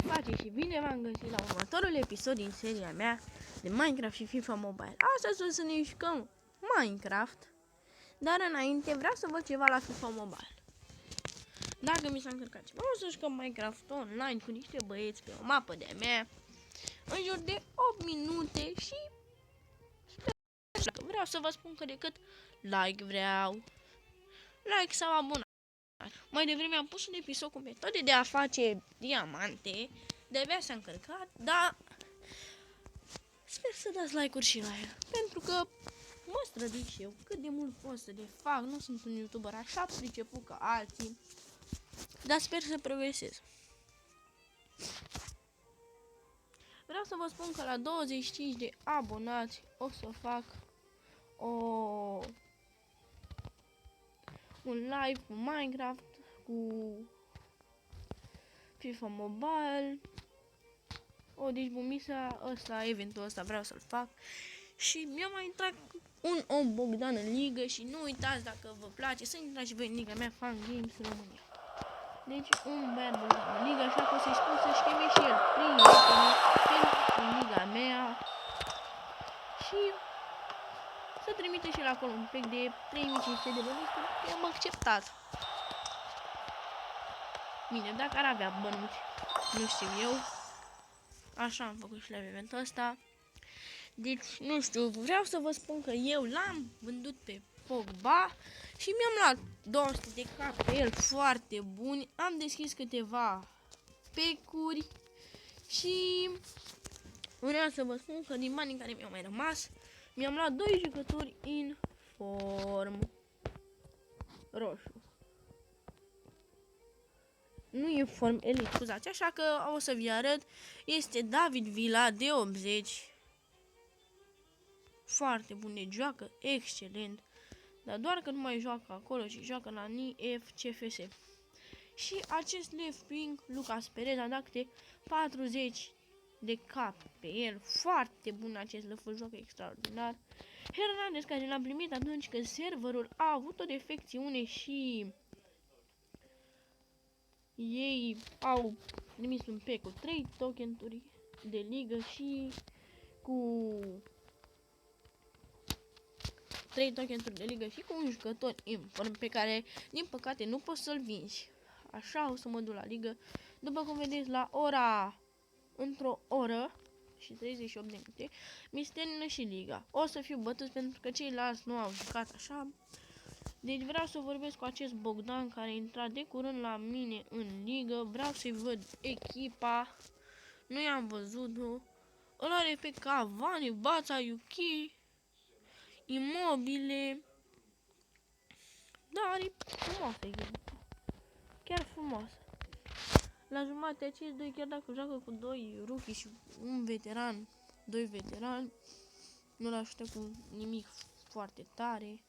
Ce faceți și bine v-am găsit la următorul episod din seria mea de Minecraft și FIFA Mobile. Astăzi o să ne jucăm Minecraft, dar înainte vreau să văd ceva la FIFA Mobile. Dacă mi s-a încărcat ceva, o să jucăm Minecraft online cu niște băieți pe o mapă de-a mea în jur de 8 minute și vreau să vă spun că decât like vreau, like sau abonat. Mai devreme am pus un episod cu metode de a face diamante, de-abia s-a încărcat, dar sper să dați like-uri și la el, pentru că mă străduie și eu cât de mult pot să le fac, nu sunt un youtuber așa priceput ca alții, dar sper să progresez. Vreau să vă spun că la 25 de abonați o să fac un live cu Minecraft, cu FIFA Mobile, deci bumisa ăsta, eventul ăsta vreau să-l fac. Și mi-a mai intrat un om Bogdan în ligă și nu uitați, dacă vă place, să intrați și voi în liga mea, Fan Games România. Deci un băiat Bogdan în ligă, așa că o să-i spun să-și cheme și el prietenii în liga mea și să trimite și el acolo un pic de 3500 de bănuți, pentru că i-am acceptat. Bine, dacă ar avea bănuți, nu știu eu. Așa am făcut și la eventul ăsta. Deci, nu știu, vreau să vă spun că eu l-am vândut pe Pogba și mi-am luat 200 de cap pe el foarte buni. Am deschis câteva pecuri și vreau să vă spun că din banii care mi-au mai rămas, mi-am luat 2 jucători in form roșu. Nu e form elite, scuzați, așa că o să vi arăt. Este David Villa de 80. Foarte bun, ne joacă excelent. Dar doar că nu mai joacă acolo, ci joacă la NIFCFS. Și acest left wing, Lucas Perez, a dat câte 40 de cap pe el. Foarte bun acest lăfăr, joacă extraordinar. Hernandez, care l-am primit atunci când serverul a avut o defecțiune și ei au trimis un pack cu 3 tokenuri de ligă și cu 3 tokenuri de ligă și cu un jucător inform pe care, din păcate, nu poți să-l vinzi. Așa o să mă duc la ligă. După cum vedeți, într-o oră și 38 de minute, mi termină și liga. O să fiu bătut pentru că ceilalți nu au jucat așa. Deci vreau să vorbesc cu acest Bogdan care a intrat de curând la mine în ligă. Vreau să-i văd echipa. Nu i-am văzut-o. Îl are pe Cavani, Bața, Yuki, Imobile. Da, are frumoasă echipă. Chiar frumoasă. La jumătate acești doi, chiar dacă joacă cu 2 rookie și un veteran, 2 veterani, nu l-ajută cu nimic foarte tare.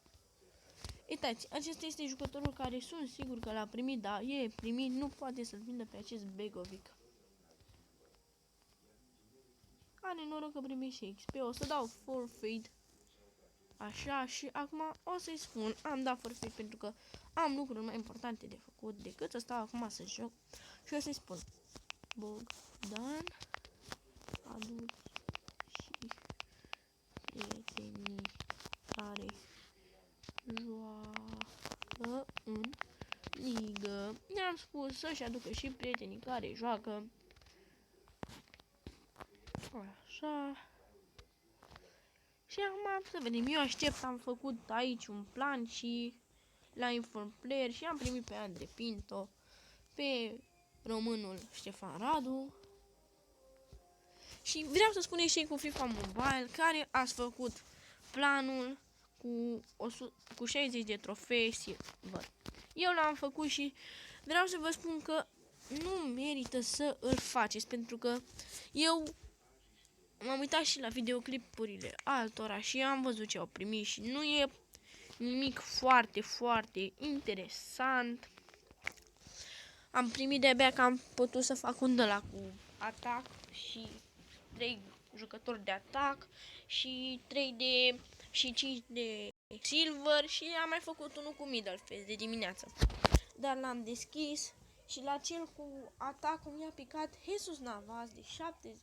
Uitați, acesta este jucătorul care sunt sigur că l-a primit, dar e primit, nu poate să-l vindă pe acest Begovic. Are noroc că primește XP, o să dau forfeit. Așa, și acum o să-i spun, am dat forfeit pentru că am lucruri mai importante de făcut decât să stau acum să joc. Și o să-i spun, Bogdan, aduci și prietenii care joacă în ligă. Ne-am spus să-și aducă și prietenii care joacă. Așa. Și acum să vedem, eu aștept, am făcut aici un plan și la Inform Player și am primit pe Andre Pinto, pe românul Ștefan Radu. Și vreau să spuneți și cu FIFA Mobile care ați făcut planul cu 60 de trofee silver. Eu l-am făcut și vreau să vă spun că nu merită să îl faceți, pentru că eu m-am uitat și la videoclipurile altora și am văzut ce au primit și nu e nimic foarte, foarte interesant. Am primit de-abia că am putut să fac un de la cu atac și 3 jucători de atac și 5 de silver și am mai făcut unul cu middle phase de dimineață. Dar l-am deschis Și la cel cu atacul mi-a picat Jesus Navas de 7,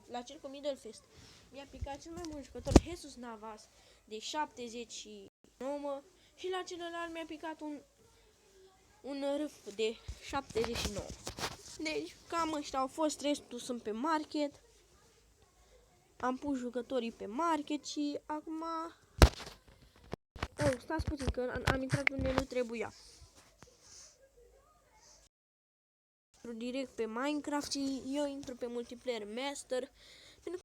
la cel cu Middle Fist mi-a picat cel mai mult jucător Jesus Navas de 79 și la celălalt mi-a picat un râf de 79. Deci cam ăștia au fost, restul sunt pe market. Am pus jucătorii pe market și acum... Oh, stați puțin că am intrat unde nu trebuia. Direct pe Minecraft și eu intru pe multiplayer master. Pentru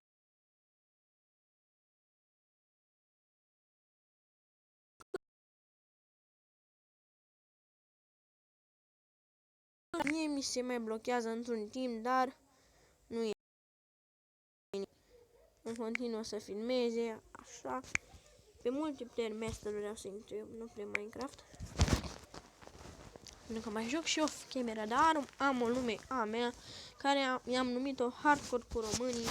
că mie mi se mai blochează într-un timp, dar nu e. Îmi continuă să filmeze, așa. Pe multiplayer master vreau să intru eu, nu pe Minecraft. Pentru că mai joc și eu camera, dar am o lume a mea care i-am numit-o Hardcore cu românii.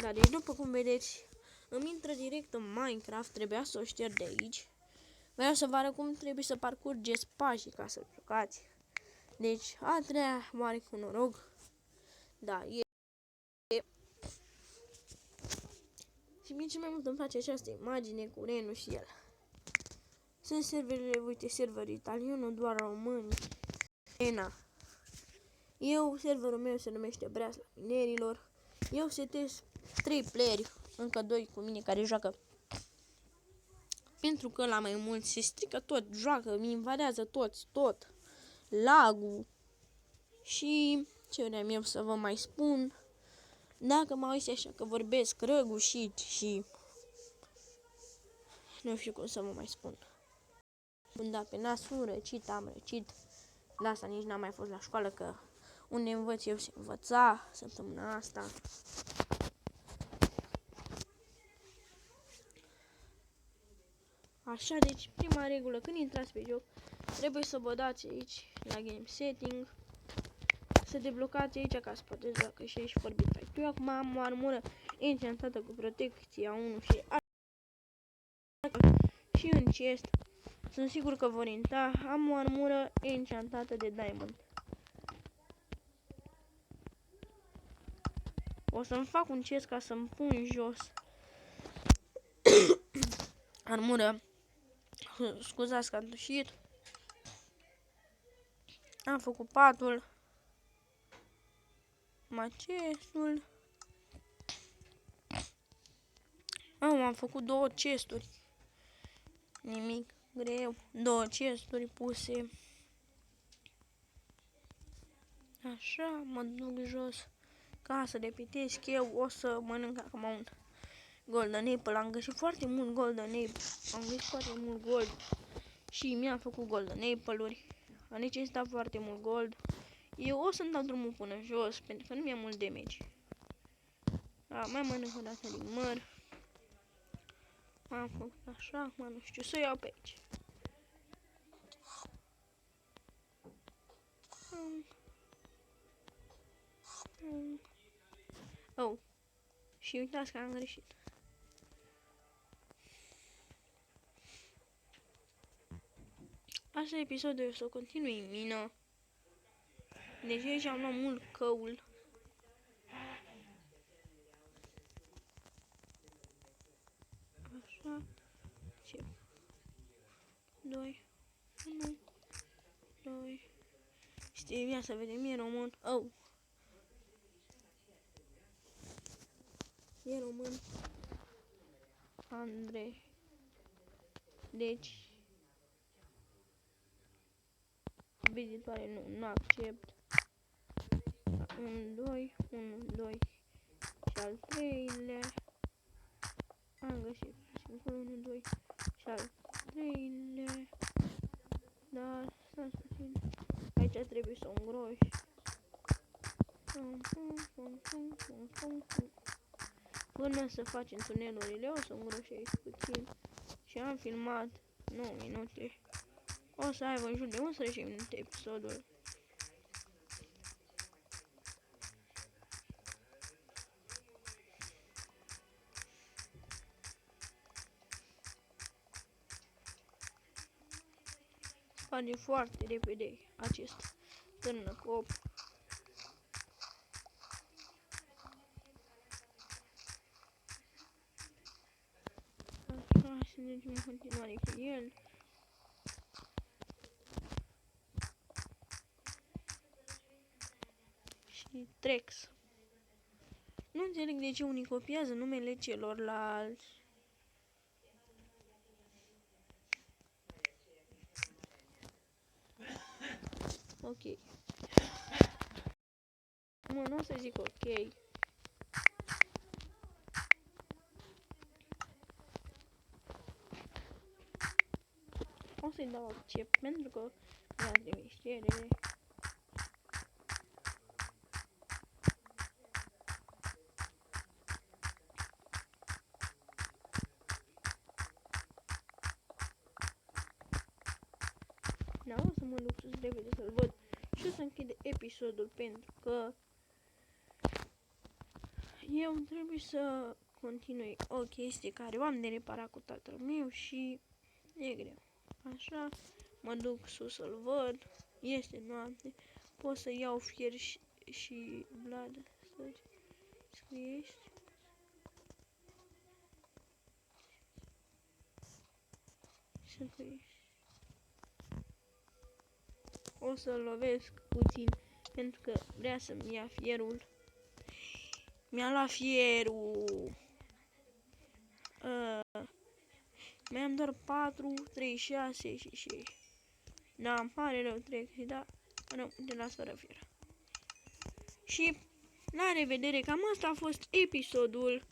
Da, deci după cum vedeți, îmi intră direct în Minecraft, trebuia să o șterg de aici. Vreau să vă arăt cum trebuie să parcurgeți pașii ca să jucați. Deci, a treia mare cu noroc. Da, e. Și mie cel mai mult îmi place această imagine cu Renu și el. Sunt serverele, uite, server italian, doar români. Ena. Eu, serverul meu se numește Breasla Minerilor. Eu setez 3 playeri, încă 2 cu mine care joacă. Pentru că la mai mult se strică tot, joacă, mi invadează tot, lagul. Și ce vreau eu să vă mai spun, dacă mă auzi așa că vorbesc răgușit și nu știu cum să vă mai spun. Da, pe nasul răcit, am răcit. De asta nici n-am mai fost la școală, că unde învăț eu se învăța săptămâna asta. Așa, deci prima regulă, când intrați pe joc, trebuie să vă dați aici la game setting, să deblocați aici ca să puteți joacă și aici vorbit. Eu acum am o armură enchantată cu protecția 1 și în chest. Sunt sigur că vor intra. Am o armură enchantată de diamond. O să-mi fac un chest ca să-mi pun jos armură. Scuzați că am tușit. Am făcut patul. Chestul. Am făcut 2 chesturi. Nimic greu. 2 chesturi puse. Așa, mă duc jos ca să repetesc eu. O să mănânc acum un golden apple. Am găsit foarte mult golden apple. Am găsit foarte mult gold. Și mi-am făcut golden apple-uri. A necesitat foarte mult gold. Eu o să-mi dau drumul până jos, pentru că nu mi-am mult damage. Da, mai mănânc o dată din măr. Am făcut așa, acum nu știu să iau pe aici. Oh, și uitați că am greșit. Asta e episodul, eu să continui în mină. Deci aici am luat mult căul. Așa. Ce? 2, 1, 2. Știi, ia să vedem, e român. Oh. E român. Andrei. Deci. Vizitoare nu accept. 1, 2, 1, 2. Și al treilea. Am găsit. 1, 2. Și al treilea. Da, stați puțin. Aici trebuie să o îngroși. Până să facem tunelurile, o să îngroși aici puțin. Și am filmat 9 minute. O să aibă în jur de 11 minute episodul. sparge foarte repede acest târnăcop. Așa, să mergem în continuare cu el. Și Trex. Nu înțeleg de ce unii copiază numele celorlalți. Ok. Mă, nu o să zic ok. O să-i dau accept pentru că mi-a trimis cerere. Da, o să mă duc sus repede să-l văd și o să închid episodul pentru că eu trebuie să continui o chestie care o am de reparat cu tatăl meu și e greu. Așa, mă duc sus să-l văd, este noapte, pot să iau fier și bladă, să scriești. Să scriești. O să-l lovesc puțin pentru că vrea să-mi ia fierul. Mi-a luat fierul. Mai am doar 4, 3, 6 și 6. Da, îmi pare rău, trec și da, rău, de las fără fier. Și la revedere, cam asta a fost episodul.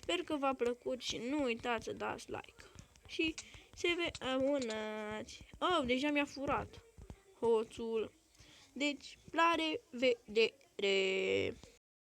Sper că v-a plăcut și nu uitați să dați like. Și să vă abonați. Oh, deja mi-a furat hoțul. Deci, la revedere!